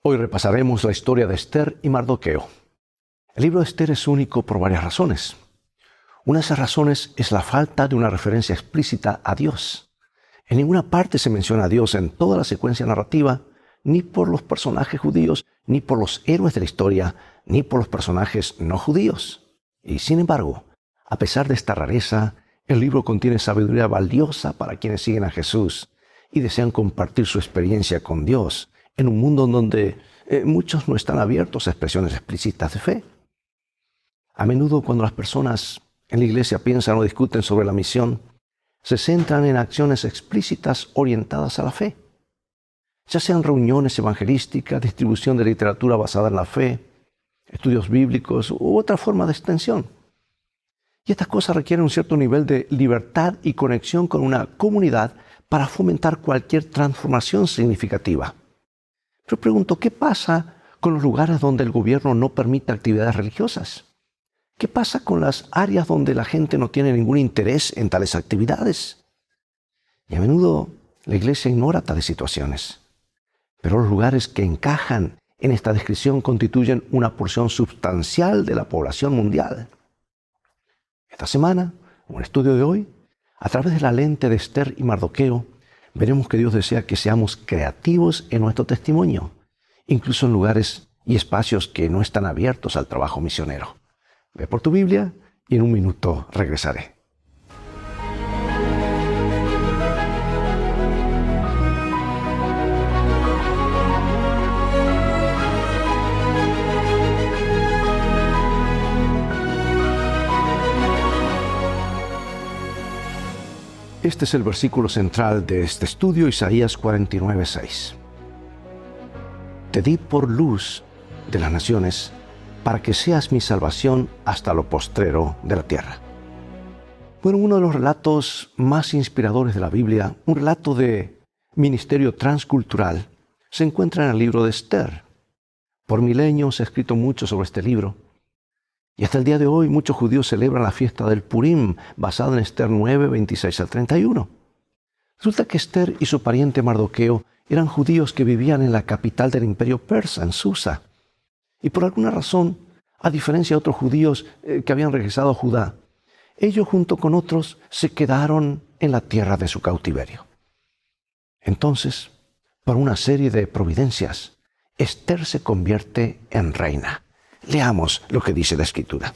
Hoy repasaremos la historia de Esther y Mardoqueo. El libro de Esther es único por varias razones. Una de esas razones es la falta de una referencia explícita a Dios. En ninguna parte se menciona a Dios en toda la secuencia narrativa, ni por los personajes judíos, ni por los héroes de la historia, ni por los personajes no judíos. Y sin embargo, a pesar de esta rareza, el libro contiene sabiduría valiosa para quienes siguen a Jesús y desean compartir su experiencia con Dios en un mundo donde muchos no están abiertos a expresiones explícitas de fe. A menudo cuando las personas en la iglesia piensan o discuten sobre la misión, se centran en acciones explícitas orientadas a la fe, ya sean reuniones evangelísticas, distribución de literatura basada en la fe, estudios bíblicos u otra forma de extensión. Y estas cosas requieren un cierto nivel de libertad y conexión con una comunidad para fomentar cualquier transformación significativa. Pero pregunto, ¿qué pasa con los lugares donde el gobierno no permite actividades religiosas? ¿Qué pasa con las áreas donde la gente no tiene ningún interés en tales actividades? Y a menudo la iglesia ignora tales situaciones. Pero los lugares que encajan en esta descripción constituyen una porción sustancial de la población mundial. Esta semana, en un estudio de hoy, a través de la lente de Esther y Mardoqueo, veremos que Dios desea que seamos creativos en nuestro testimonio, incluso en lugares y espacios que no están abiertos al trabajo misionero. Ve por tu Biblia y en un minuto regresaré. Este es el versículo central de este estudio, Isaías 49:6. Te di por luz de las naciones, para que seas mi salvación hasta lo postrero de la tierra. Bueno, uno de los relatos más inspiradores de la Biblia, un relato de ministerio transcultural, se encuentra en el libro de Esther. Por milenios se ha escrito mucho sobre este libro. Y hasta el día de hoy muchos judíos celebran la fiesta del Purim, basada en Esther 9, 26 al 31. Resulta que Esther y su pariente Mardoqueo eran judíos que vivían en la capital del imperio persa, en Susa. Y por alguna razón, a diferencia de otros judíos que habían regresado a Judá, ellos junto con otros se quedaron en la tierra de su cautiverio. Entonces, por una serie de providencias, Esther se convierte en reina. Leamos lo que dice la Escritura.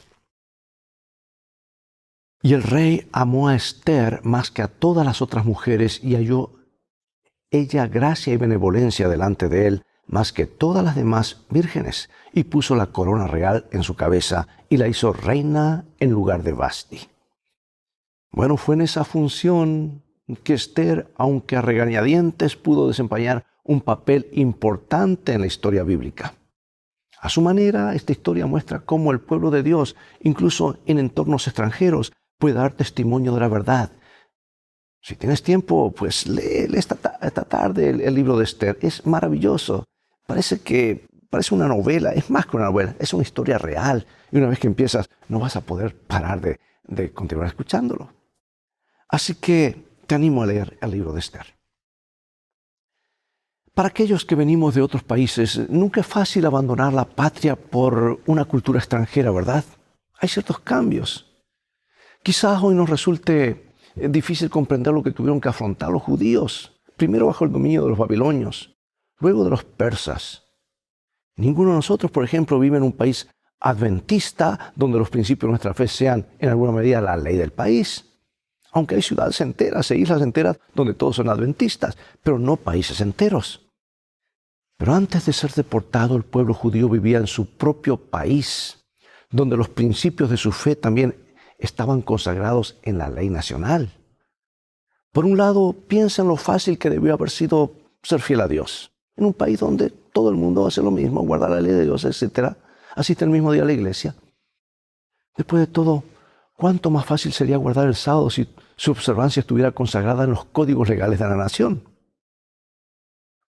Y el rey amó a Esther más que a todas las otras mujeres y halló ella gracia y benevolencia delante de él más que todas las demás vírgenes, y puso la corona real en su cabeza y la hizo reina en lugar de Vasti. Bueno, fue en esa función que Esther, aunque a regañadientes, pudo desempeñar un papel importante en la historia bíblica. A su manera, esta historia muestra cómo el pueblo de Dios, incluso en entornos extranjeros, puede dar testimonio de la verdad. Si tienes tiempo, pues lee esta tarde el libro de Esther. Es maravilloso. Parece una novela, es más que una novela, es una historia real. Y una vez que empiezas, no vas a poder parar de continuar escuchándolo. Así que te animo a leer el libro de Esther. Para aquellos que venimos de otros países, nunca es fácil abandonar la patria por una cultura extranjera, ¿verdad? Hay ciertos cambios. Quizás hoy nos resulte difícil comprender lo que tuvieron que afrontar los judíos, primero bajo el dominio de los babilonios, luego de los persas. Ninguno de nosotros, por ejemplo, vive en un país adventista donde los principios de nuestra fe sean en alguna medida la ley del país. Aunque hay ciudades enteras e islas enteras donde todos son adventistas, pero no países enteros. Pero antes de ser deportado, el pueblo judío vivía en su propio país, donde los principios de su fe también estaban consagrados en la ley nacional. Por un lado, piensa en lo fácil que debió haber sido ser fiel a Dios, en un país donde todo el mundo hace lo mismo, guardar la ley de Dios, etc. Asiste el mismo día a la iglesia. Después de todo, ¿cuánto más fácil sería guardar el sábado si su observancia estuviera consagrada en los códigos legales de la nación?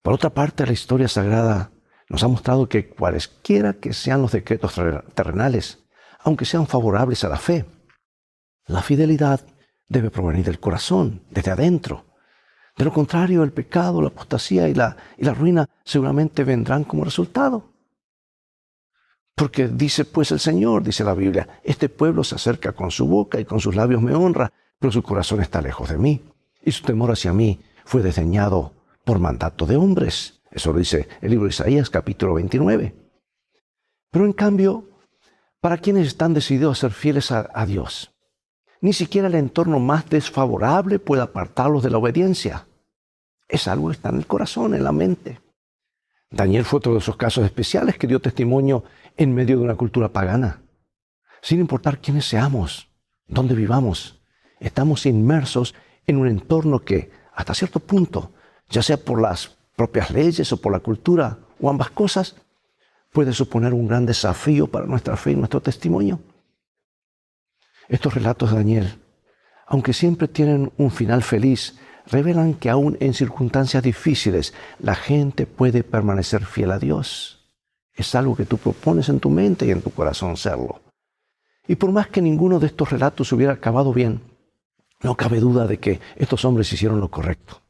Por otra parte, la historia sagrada nos ha mostrado que cualesquiera que sean los decretos terrenales, aunque sean favorables a la fe, la fidelidad debe provenir del corazón, desde adentro. De lo contrario, el pecado, la apostasía y la ruina seguramente vendrán como resultado. Porque dice pues el Señor, dice la Biblia, este pueblo se acerca con su boca y con sus labios me honra, pero su corazón está lejos de mí. Y su temor hacia mí fue desdeñado por mandato de hombres. Eso lo dice el libro de Isaías, capítulo 29. Pero en cambio, para quienes están decididos a ser fieles a Dios, ni siquiera el entorno más desfavorable puede apartarlos de la obediencia. Es algo que está en el corazón, en la mente. Daniel fue otro de esos casos especiales que dio testimonio en medio de una cultura pagana. Sin importar quiénes seamos, dónde vivamos, estamos inmersos en un entorno que, hasta cierto punto, ya sea por las propias leyes o por la cultura o ambas cosas, puede suponer un gran desafío para nuestra fe y nuestro testimonio. Estos relatos de Daniel, aunque siempre tienen un final feliz, revelan que aún en circunstancias difíciles la gente puede permanecer fiel a Dios. Es algo que tú propones en tu mente y en tu corazón serlo. Y por más que ninguno de estos relatos hubiera acabado bien, no cabe duda de que estos hombres hicieron lo correcto.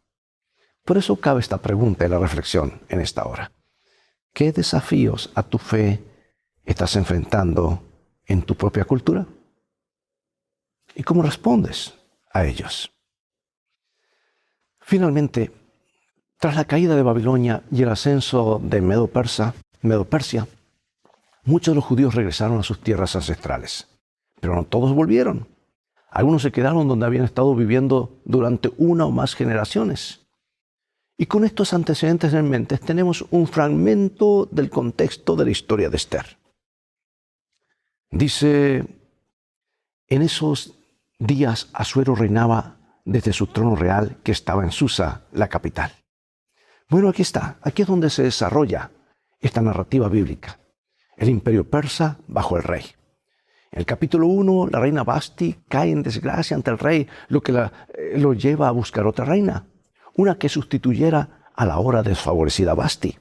Por eso cabe esta pregunta y la reflexión en esta hora. ¿Qué desafíos a tu fe estás enfrentando en tu propia cultura? ¿Y cómo respondes a ellos? Finalmente, tras la caída de Babilonia y el ascenso de Medo-Persia, muchos de los judíos regresaron a sus tierras ancestrales, pero no todos volvieron. Algunos se quedaron donde habían estado viviendo durante una o más generaciones. Y con estos antecedentes en mente tenemos un fragmento del contexto de la historia de Esther. Dice, en esos días Asuero reinaba desde su trono real que estaba en Susa, la capital. Bueno, aquí está. Aquí es donde se desarrolla esta narrativa bíblica. El imperio persa bajo el rey. En el capítulo 1, la reina Vasti cae en desgracia ante el rey, lo que lo lleva a buscar otra reina, una que sustituyera a la ahora desfavorecida Vasti.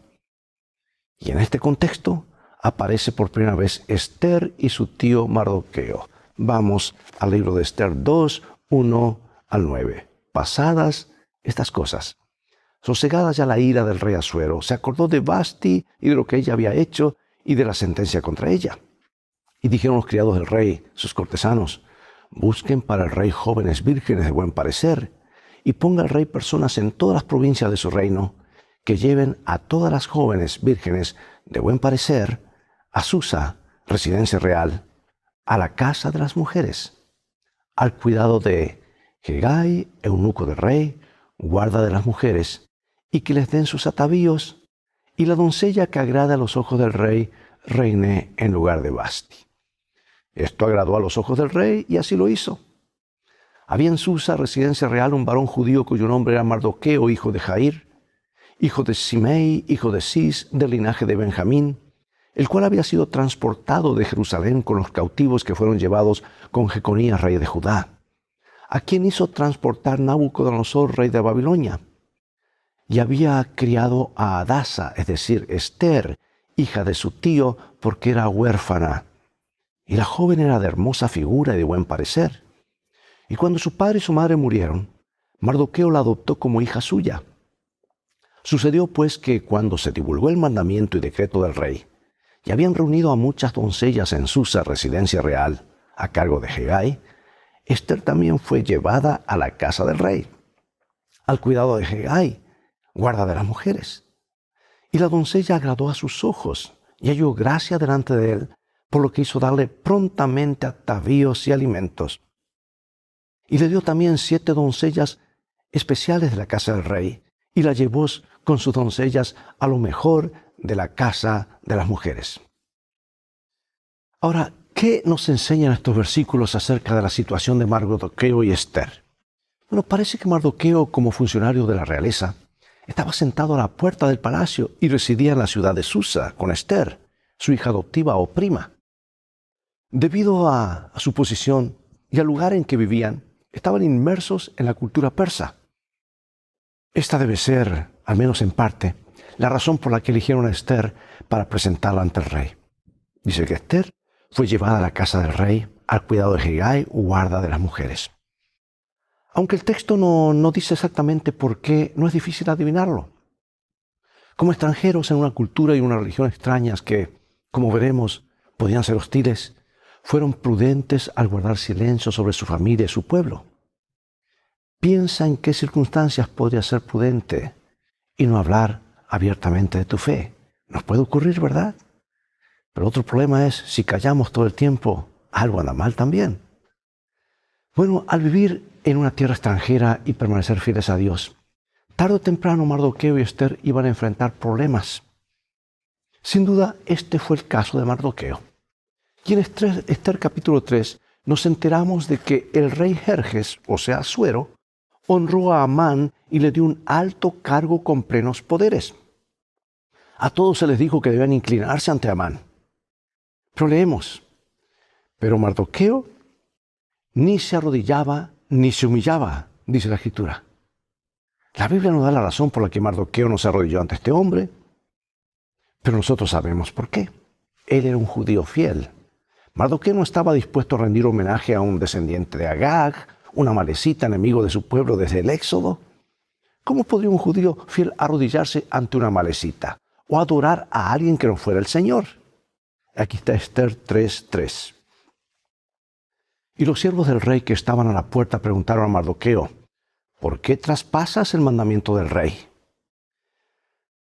Y en este contexto aparece por primera vez Esther y su tío Mardoqueo. Vamos al libro de Esther 2, 1 al 9. Pasadas estas cosas, sosegada ya la ira del rey Asuero, se acordó de Vasti y de lo que ella había hecho y de la sentencia contra ella. Y dijeron los criados del rey, sus cortesanos, busquen para el rey jóvenes vírgenes de buen parecer, y ponga el rey personas en todas las provincias de su reino, que lleven a todas las jóvenes vírgenes de buen parecer a Susa, residencia real, a la casa de las mujeres, al cuidado de Hegai, eunuco del rey, guarda de las mujeres, y que les den sus atavíos, y la doncella que agrade a los ojos del rey reine en lugar de Vasti. Esto agradó a los ojos del rey, y así lo hizo. Había en Susa, residencia real, un varón judío cuyo nombre era Mardoqueo, hijo de Jair, hijo de Simei, hijo de Cis, del linaje de Benjamín, el cual había sido transportado de Jerusalén con los cautivos que fueron llevados con Jeconías, rey de Judá, a quien hizo transportar Nabucodonosor, rey de Babilonia. Y había criado a Hadasa, es decir, Esther, hija de su tío, porque era huérfana. Y la joven era de hermosa figura y de buen parecer. Y cuando su padre y su madre murieron, Mardoqueo la adoptó como hija suya. Sucedió pues que cuando se divulgó el mandamiento y decreto del rey, y habían reunido a muchas doncellas en Susa, residencia real, a cargo de Hegai, Esther también fue llevada a la casa del rey, al cuidado de Hegai, guarda de las mujeres. Y la doncella agradó a sus ojos y halló gracia delante de él, por lo que hizo darle prontamente atavíos y alimentos. Y le dio también 7 doncellas especiales de la casa del rey, y la llevó con sus doncellas a lo mejor de la casa de las mujeres. Ahora, ¿qué nos enseñan estos versículos acerca de la situación de Mardoqueo y Esther? Bueno, parece que Mardoqueo, como funcionario de la realeza, estaba sentado a la puerta del palacio y residía en la ciudad de Susa con Esther, su hija adoptiva o prima. Debido a su posición y al lugar en que vivían, estaban inmersos en la cultura persa. Esta debe ser, al menos en parte, la razón por la que eligieron a Esther para presentarla ante el rey. Dice que Esther fue llevada a la casa del rey al cuidado de Hegai, guarda de las mujeres. Aunque el texto no dice exactamente por qué, no es difícil adivinarlo. Como extranjeros en una cultura y una religión extrañas que, como veremos, podían ser hostiles, fueron prudentes al guardar silencio sobre su familia y su pueblo. Piensa en qué circunstancias podría ser prudente y no hablar abiertamente de tu fe. Nos puede ocurrir, ¿verdad? Pero otro problema es, si callamos todo el tiempo, algo anda mal también. Bueno, al vivir en una tierra extranjera y permanecer fieles a Dios, tarde o temprano Mardoqueo y Esther iban a enfrentar problemas. Sin duda, este fue el caso de Mardoqueo. Y en Esther capítulo 3 nos enteramos de que el rey Jerjes, o sea, Asuero, honró a Amán y le dio un alto cargo con plenos poderes. A todos se les dijo que debían inclinarse ante Amán. Pero leemos, pero Mardoqueo ni se arrodillaba ni se humillaba, dice la Escritura. La Biblia nos da la razón por la que Mardoqueo no se arrodilló ante este hombre, pero nosotros sabemos por qué. Él era un judío fiel. Mardoqueo no estaba dispuesto a rendir homenaje a un descendiente de Agag, un amalecita enemigo de su pueblo desde el Éxodo. ¿Cómo podría un judío fiel arrodillarse ante una amalecita o adorar a alguien que no fuera el Señor? Aquí está Esther 3:3. Y los siervos del rey que estaban a la puerta preguntaron a Mardoqueo, ¿por qué traspasas el mandamiento del rey?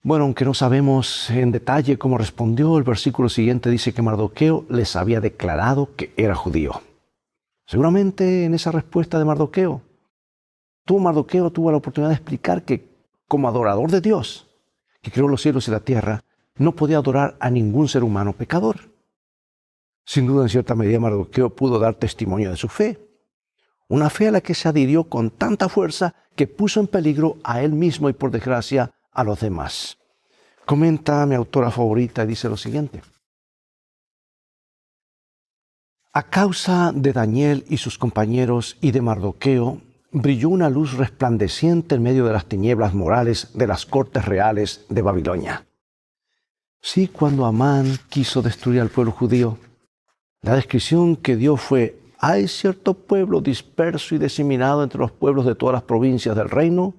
Bueno, aunque no sabemos en detalle cómo respondió, el versículo siguiente dice que Mardoqueo les había declarado que era judío. Seguramente en esa respuesta de Mardoqueo, Mardoqueo tuvo la oportunidad de explicar que como adorador de Dios, que creó los cielos y la tierra, no podía adorar a ningún ser humano pecador. Sin duda, en cierta medida, Mardoqueo pudo dar testimonio de su fe. Una fe a la que se adhirió con tanta fuerza que puso en peligro a él mismo y, por desgracia, a los demás. Comenta mi autora favorita y dice lo siguiente. A causa de Daniel y sus compañeros y de Mardoqueo, brilló una luz resplandeciente en medio de las tinieblas morales de las cortes reales de Babilonia. Sí, cuando Amán quiso destruir al pueblo judío, la descripción que dio fue: hay cierto pueblo disperso y diseminado entre los pueblos de todas las provincias del reino,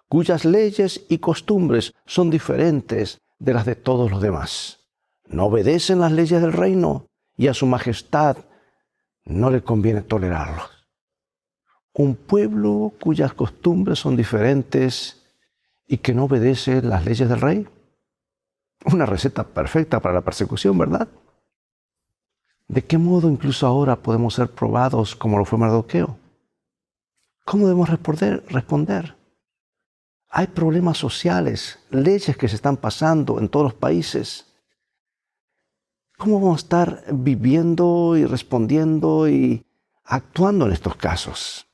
cuyas leyes y costumbres son diferentes de las de todos los demás. No obedecen las leyes del reino y a su majestad no le conviene tolerarlos. Un pueblo cuyas costumbres son diferentes y que no obedece las leyes del rey. Una receta perfecta para la persecución, ¿verdad? ¿De qué modo incluso ahora podemos ser probados como lo fue Mardoqueo? ¿Cómo debemos responder? Hay problemas sociales, leyes que se están pasando en todos los países. ¿Cómo vamos a estar viviendo y respondiendo y actuando en estos casos?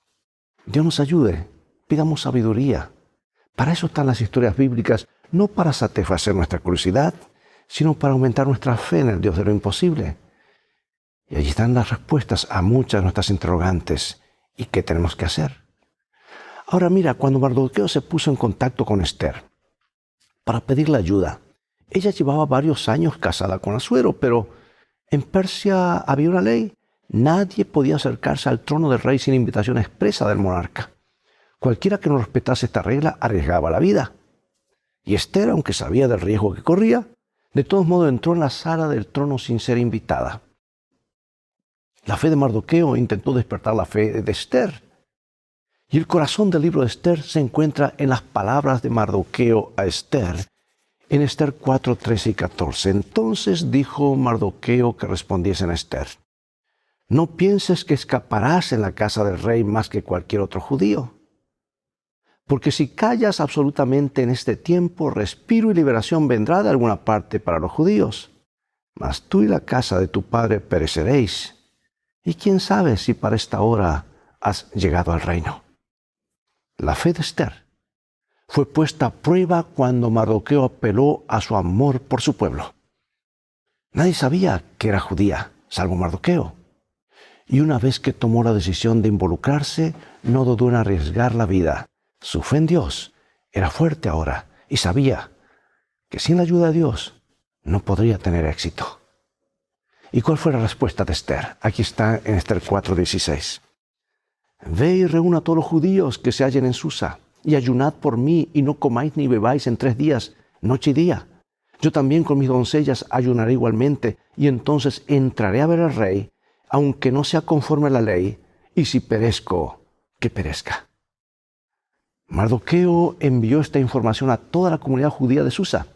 Dios nos ayude, pidamos sabiduría. Para eso están las historias bíblicas, no para satisfacer nuestra curiosidad, sino para aumentar nuestra fe en el Dios de lo imposible. Y allí están las respuestas a muchas de nuestras interrogantes. ¿Y qué tenemos que hacer? Ahora mira, cuando Mardoqueo se puso en contacto con Esther para pedirle ayuda, ella llevaba varios años casada con Asuero, pero en Persia había una ley. Nadie podía acercarse al trono del rey sin invitación expresa del monarca. Cualquiera que no respetase esta regla arriesgaba la vida. Y Esther, aunque sabía del riesgo que corría, de todos modos entró en la sala del trono sin ser invitada. La fe de Mardoqueo intentó despertar la fe de Esther. Y el corazón del libro de Esther se encuentra en las palabras de Mardoqueo a Esther, en Esther 4, 13 y 14. Entonces dijo Mardoqueo que respondiesen a Esther: no pienses que escaparás en la casa del rey más que cualquier otro judío. Porque si callas absolutamente en este tiempo, respiro y liberación vendrá de alguna parte para los judíos. Mas tú y la casa de tu padre pereceréis. Y quién sabe si para esta hora has llegado al reino. La fe de Esther fue puesta a prueba cuando Mardoqueo apeló a su amor por su pueblo. Nadie sabía que era judía, salvo Mardoqueo. Y una vez que tomó la decisión de involucrarse, no dudó en arriesgar la vida. Su fe en Dios era fuerte ahora y sabía que sin la ayuda de Dios no podría tener éxito. ¿Y cuál fue la respuesta de Esther? Aquí está en Esther 4:16. Ve y reúna a todos los judíos que se hallen en Susa, y ayunad por mí, y no comáis ni bebáis en 3 días, noche y día. Yo también con mis doncellas ayunaré igualmente, y entonces entraré a ver al rey, aunque no sea conforme a la ley, y si perezco, que perezca. Mardoqueo envió esta información a toda la comunidad judía de Susa.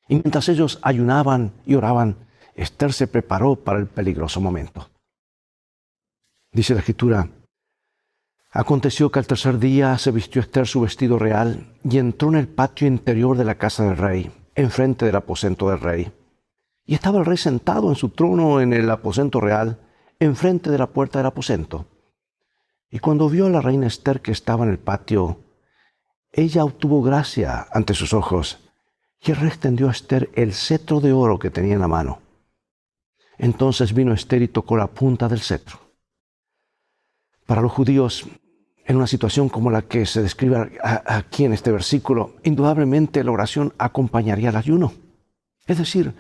Y mientras ellos ayunaban y oraban, Ester se preparó para el peligroso momento. Dice la Escritura: aconteció que al 3er día se vistió Ester su vestido real y entró en el patio interior de la casa del rey, enfrente del aposento del rey. Y estaba el rey sentado en su trono en el aposento real, enfrente de la puerta del aposento. Y cuando vio a la reina Ester que estaba en el patio, ella obtuvo gracia ante sus ojos, y el rey extendió a Ester el cetro de oro que tenía en la mano. Entonces vino Ester y tocó la punta del cetro. Para los judíos, en una situación como la que se describe aquí en este versículo, indudablemente la oración acompañaría al ayuno. Es decir,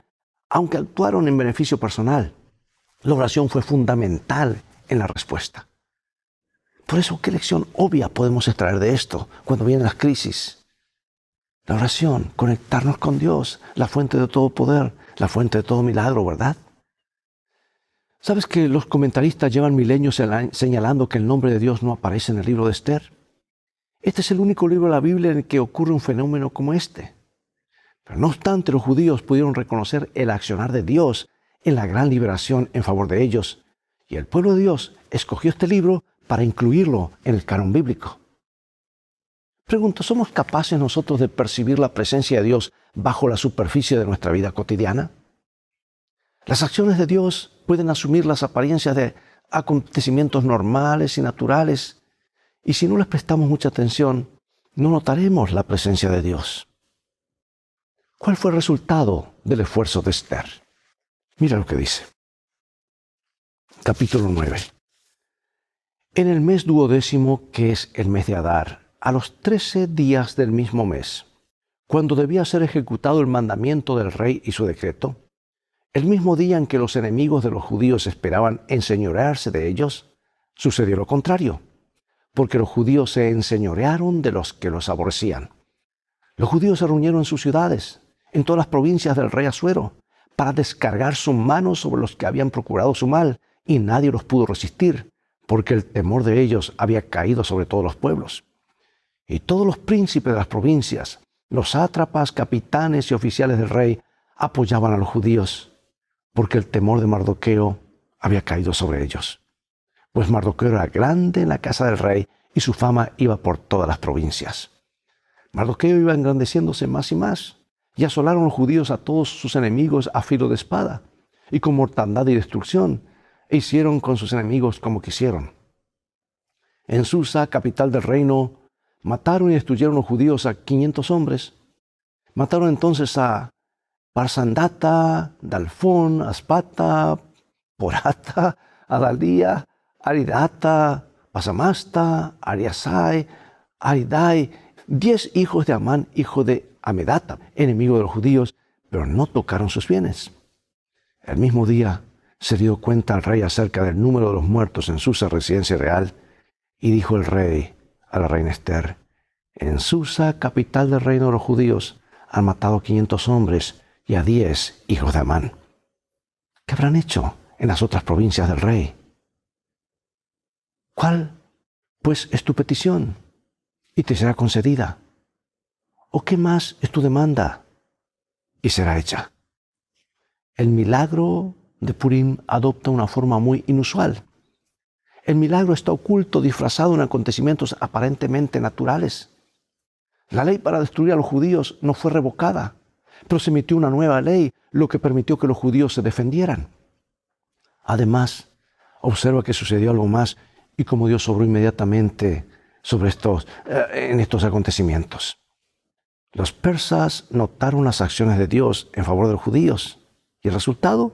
aunque actuaron en beneficio personal, la oración fue fundamental en la respuesta. Por eso, ¿qué lección obvia podemos extraer de esto cuando vienen las crisis? La oración, conectarnos con Dios, la fuente de todo poder, la fuente de todo milagro, ¿verdad? ¿Sabes que los comentaristas llevan milenios señalando que el nombre de Dios no aparece en el libro de Ester? Este es el único libro de la Biblia en el que ocurre un fenómeno como este. Pero no obstante, los judíos pudieron reconocer el accionar de Dios en la gran liberación en favor de ellos, y el pueblo de Dios escogió este libro para incluirlo en el canon bíblico. Pregunto, ¿somos capaces nosotros de percibir la presencia de Dios bajo la superficie de nuestra vida cotidiana? Las acciones de Dios pueden asumir las apariencias de acontecimientos normales y naturales, y si no les prestamos mucha atención, no notaremos la presencia de Dios. ¿Cuál fue el resultado del esfuerzo de Ester? Mira lo que dice. Capítulo 9. En el mes 12º, que es el mes de Adar, a los 13 días del mismo mes, cuando debía ser ejecutado el mandamiento del rey y su decreto, el mismo día en que los enemigos de los judíos esperaban enseñorearse de ellos, sucedió lo contrario, porque los judíos se enseñorearon de los que los aborrecían. Los judíos se reunieron en sus ciudades, en todas las provincias del rey Asuero, para descargar su mano sobre los que habían procurado su mal, y nadie los pudo resistir, porque el temor de ellos había caído sobre todos los pueblos. Y todos los príncipes de las provincias, los sátrapas, capitanes y oficiales del rey, apoyaban a los judíos, porque el temor de Mardoqueo había caído sobre ellos. Pues Mardoqueo era grande en la casa del rey, y su fama iba por todas las provincias. Mardoqueo iba engrandeciéndose más y más, y asolaron los judíos a todos sus enemigos a filo de espada, y con mortandad y destrucción, e hicieron con sus enemigos como quisieron. En Susa, capital del reino, mataron y destruyeron los judíos a 500 hombres. Mataron entonces a Parsandata, Dalfón, Aspata, Porata, Adalía, Aridata, Pasamasta, Ariasai, Aridai, 10 hijos de Amán, hijo de Amedata, enemigo de los judíos, pero no tocaron sus bienes. El mismo día se dio cuenta al rey acerca del número de los muertos en Susa, residencia real, y dijo el rey a la reina Ester: en Susa, capital del reino de los judíos, han matado 500 hombres y a 10 hijos de Amán. ¿Qué habrán hecho en las otras provincias del rey? ¿Cuál, pues, es tu petición? Y te será concedida. ¿O qué más es tu demanda? Y será hecha. El milagro de Purim adopta una forma muy inusual. El milagro está oculto, disfrazado en acontecimientos aparentemente naturales. La ley para destruir a los judíos no fue revocada, pero se emitió una nueva ley, lo que permitió que los judíos se defendieran. Además, observa que sucedió algo más y cómo Dios obró inmediatamente en estos acontecimientos. Los persas notaron las acciones de Dios en favor de los judíos, y el resultado,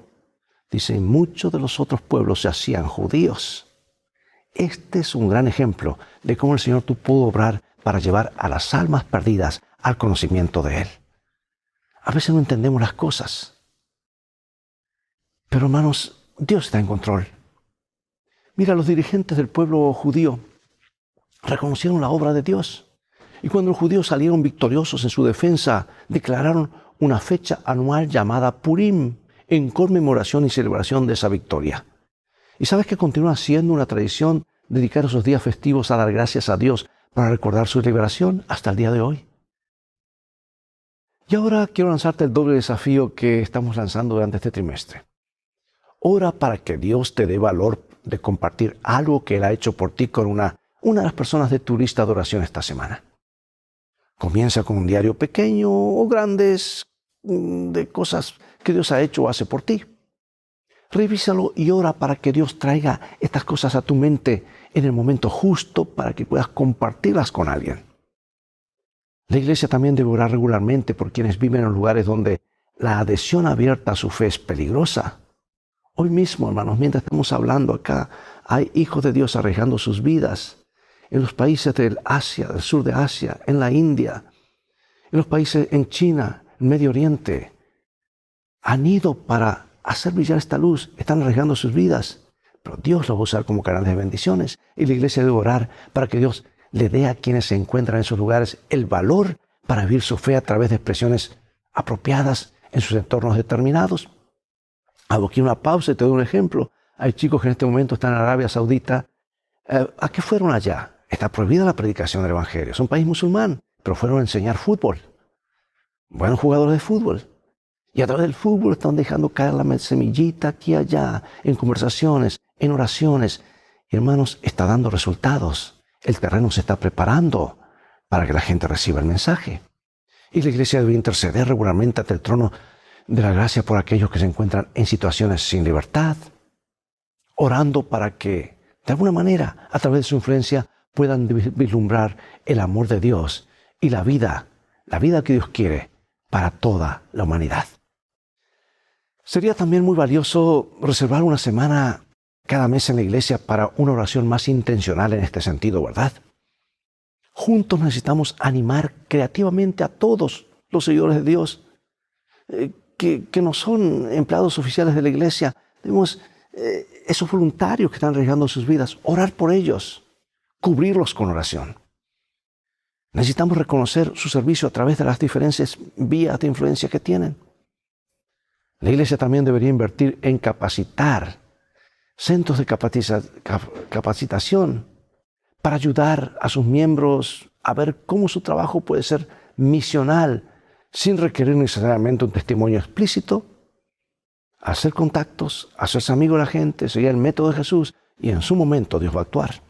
dice, muchos de los otros pueblos se hacían judíos. Este es un gran ejemplo de cómo el Señor pudo obrar para llevar a las almas perdidas al conocimiento de Él. A veces no entendemos las cosas, pero hermanos, Dios está en control. Mira, los dirigentes del pueblo judío reconocieron la obra de Dios. Y cuando los judíos salieron victoriosos en su defensa, declararon una fecha anual llamada Purim, en conmemoración y celebración de esa victoria. ¿Y sabes que continúa siendo una tradición dedicar esos días festivos a dar gracias a Dios para recordar su liberación hasta el día de hoy? Y ahora quiero lanzarte el doble desafío que estamos lanzando durante este trimestre. Ora para que Dios te dé valor de compartir algo que Él ha hecho por ti con una de las personas de tu lista de oración esta semana. Comienza con un diario pequeño o grandes de cosas que Dios ha hecho o hace por ti. Revísalo y ora para que Dios traiga estas cosas a tu mente en el momento justo para que puedas compartirlas con alguien. La iglesia también debe orar regularmente por quienes viven en lugares donde la adhesión abierta a su fe es peligrosa. Hoy mismo, hermanos, mientras estamos hablando acá, hay hijos de Dios arriesgando sus vidas en los países del sur de Asia, en la India, en los países en China, en Medio Oriente. Han ido para hacer brillar esta luz, están arriesgando sus vidas, pero Dios los va a usar como canal de bendiciones y la iglesia debe orar para que Dios le dé a quienes se encuentran en esos lugares el valor para vivir su fe a través de expresiones apropiadas en sus entornos determinados. Hago aquí una pausa y te doy un ejemplo. Hay chicos que en este momento están en Arabia Saudita. ¿A qué fueron allá? Está prohibida la predicación del Evangelio. Es un país musulmán, pero fueron a enseñar fútbol. Buenos jugadores de fútbol. Y a través del fútbol están dejando caer la semillita aquí y allá, en conversaciones, en oraciones. Y hermanos, está dando resultados. El terreno se está preparando para que la gente reciba el mensaje. Y la iglesia debe interceder regularmente ante el trono de la gracia por aquellos que se encuentran en situaciones sin libertad, orando para que, de alguna manera, a través de su influencia, puedan vislumbrar el amor de Dios y la vida que Dios quiere para toda la humanidad. Sería también muy valioso reservar una semana cada mes en la iglesia para una oración más intencional en este sentido, ¿verdad? Juntos necesitamos animar creativamente a todos los seguidores de Dios que no son empleados oficiales de la iglesia. Debemos, esos voluntarios que están arriesgando sus vidas, orar por ellos, cubrirlos con oración. Necesitamos reconocer su servicio a través de las diferentes vías de influencia que tienen. La iglesia también debería invertir en capacitar centros de capacitación para ayudar a sus miembros a ver cómo su trabajo puede ser misional sin requerir necesariamente un testimonio explícito, hacer contactos, hacerse amigo de la gente, seguir el método de Jesús y en su momento Dios va a actuar.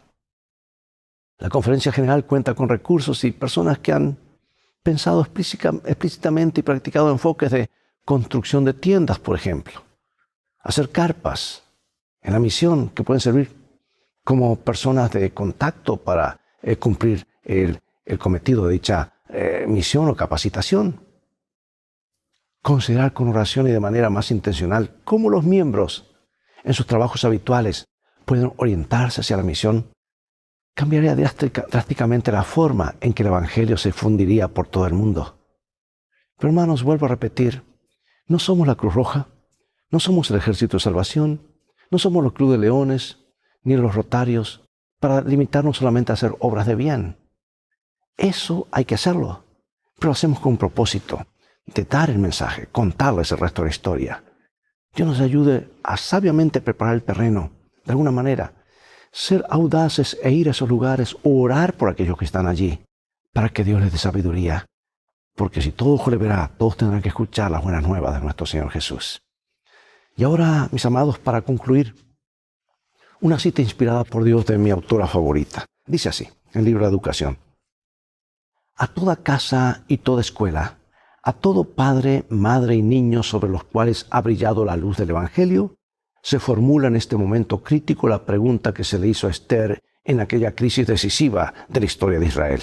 La conferencia general cuenta con recursos y personas que han pensado explícitamente y practicado enfoques de construcción de tiendas, por ejemplo, hacer carpas en la misión que pueden servir como personas de contacto para cumplir el cometido de dicha misión o capacitación. Considerar con oración y de manera más intencional cómo los miembros en sus trabajos habituales pueden orientarse hacia la misión cambiaría drásticamente la forma en que el Evangelio se fundiría por todo el mundo. Pero hermanos, vuelvo a repetir, no somos la Cruz Roja, no somos el Ejército de Salvación, no somos los Club de Leones, ni los Rotarios, para limitarnos solamente a hacer obras de bien. Eso hay que hacerlo, pero lo hacemos con un propósito de dar el mensaje, contarles el resto de la historia. Dios nos ayude a sabiamente preparar el terreno, de alguna manera, ser audaces e ir a esos lugares, orar por aquellos que están allí, para que Dios les dé sabiduría. Porque si todo ojo le verá, todos tendrán que escuchar las buenas nuevas de nuestro Señor Jesús. Y ahora, mis amados, para concluir, una cita inspirada por Dios de mi autora favorita. Dice así, en el libro de Educación: a toda casa y toda escuela, a todo padre, madre y niño sobre los cuales ha brillado la luz del Evangelio, se formula en este momento crítico la pregunta que se le hizo a Esther en aquella crisis decisiva de la historia de Israel.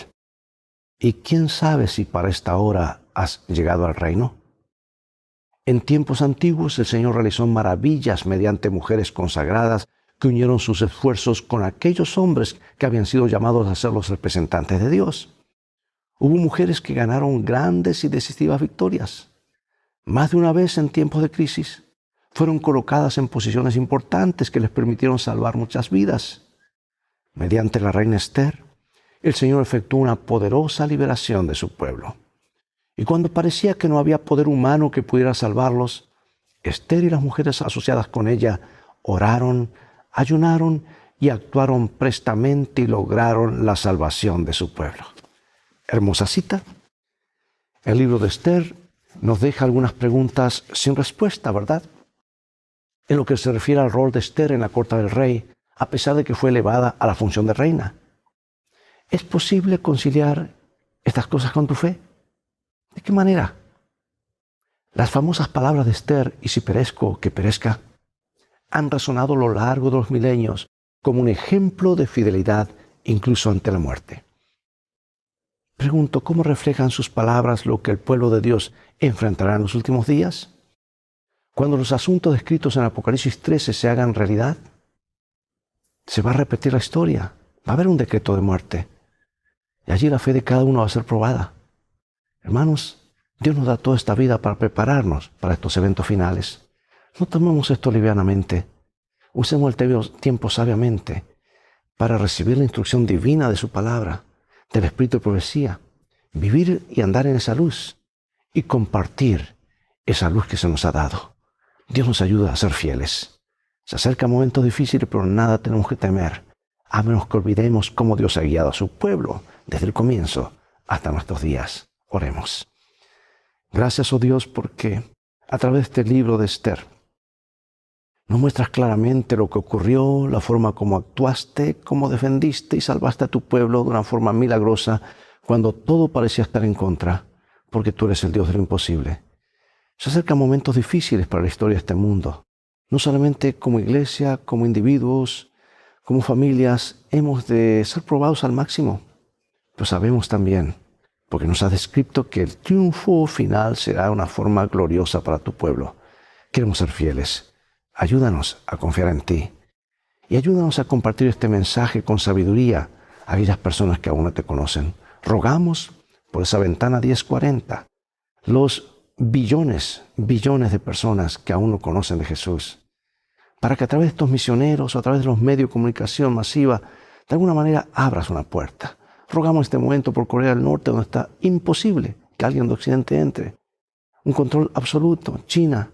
¿Y quién sabe si para esta hora has llegado al reino? En tiempos antiguos el Señor realizó maravillas mediante mujeres consagradas que unieron sus esfuerzos con aquellos hombres que habían sido llamados a ser los representantes de Dios. Hubo mujeres que ganaron grandes y decisivas victorias. Más de una vez en tiempos de crisis, Fueron colocadas en posiciones importantes que les permitieron salvar muchas vidas. Mediante la reina Esther, el Señor efectuó una poderosa liberación de su pueblo. Y cuando parecía que no había poder humano que pudiera salvarlos, Esther y las mujeres asociadas con ella oraron, ayunaron y actuaron prestamente y lograron la salvación de su pueblo. Hermosa cita. El libro de Esther nos deja algunas preguntas sin respuesta, ¿verdad? En lo que se refiere al rol de Esther en la corte del rey, a pesar de que fue elevada a la función de reina. ¿Es posible conciliar estas cosas con tu fe? ¿De qué manera? Las famosas palabras de Esther, y si perezco, que perezca, han resonado a lo largo de los milenios como un ejemplo de fidelidad incluso ante la muerte. Pregunto, ¿cómo reflejan sus palabras lo que el pueblo de Dios enfrentará en los últimos días? Cuando los asuntos descritos en Apocalipsis 13 se hagan realidad, se va a repetir la historia, va a haber un decreto de muerte. Y allí la fe de cada uno va a ser probada. Hermanos, Dios nos da toda esta vida para prepararnos para estos eventos finales. No tomemos esto livianamente. Usemos el tiempo sabiamente para recibir la instrucción divina de su palabra, del Espíritu de profecía, vivir y andar en esa luz y compartir esa luz que se nos ha dado. Dios nos ayuda a ser fieles. Se acercan momentos difíciles, pero nada tenemos que temer, a menos que olvidemos cómo Dios ha guiado a su pueblo desde el comienzo hasta nuestros días. Oremos. Gracias, oh Dios, porque a través de este libro de Esther nos muestras claramente lo que ocurrió, la forma como actuaste, cómo defendiste y salvaste a tu pueblo de una forma milagrosa cuando todo parecía estar en contra, porque tú eres el Dios de lo imposible. Se acercan momentos difíciles para la historia de este mundo. No solamente como iglesia, como individuos, como familias, hemos de ser probados al máximo. Pero sabemos también, porque nos has descrito, que el triunfo final será una forma gloriosa para tu pueblo. Queremos ser fieles. Ayúdanos a confiar en ti. Y ayúdanos a compartir este mensaje con sabiduría a aquellas personas que aún no te conocen. Rogamos por esa ventana 1040, los billones de personas que aún no conocen de Jesús, para que a través de estos misioneros o a través de los medios de comunicación masiva, de alguna manera abras una puerta. Rogamos en este momento por Corea del Norte, donde está imposible que alguien de Occidente entre. Un control absoluto. China.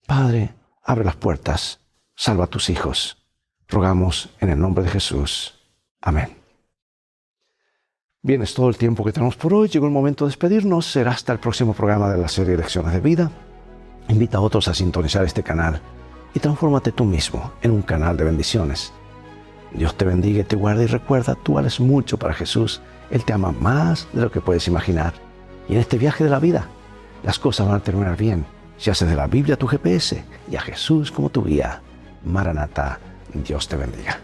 Padre, abre las puertas. Salva a tus hijos. Rogamos en el nombre de Jesús. Amén. Bien, es todo el tiempo que tenemos por hoy. Llegó el momento de despedirnos. Será hasta el próximo programa de la serie Lecciones de Vida. Invita a otros a sintonizar este canal y transfórmate tú mismo en un canal de bendiciones. Dios te bendiga y te guarde, y recuerda, tú vales mucho para Jesús. Él te ama más de lo que puedes imaginar. Y en este viaje de la vida, las cosas van a terminar bien si haces de la Biblia tu GPS y a Jesús como tu guía. Maranatha, Dios te bendiga.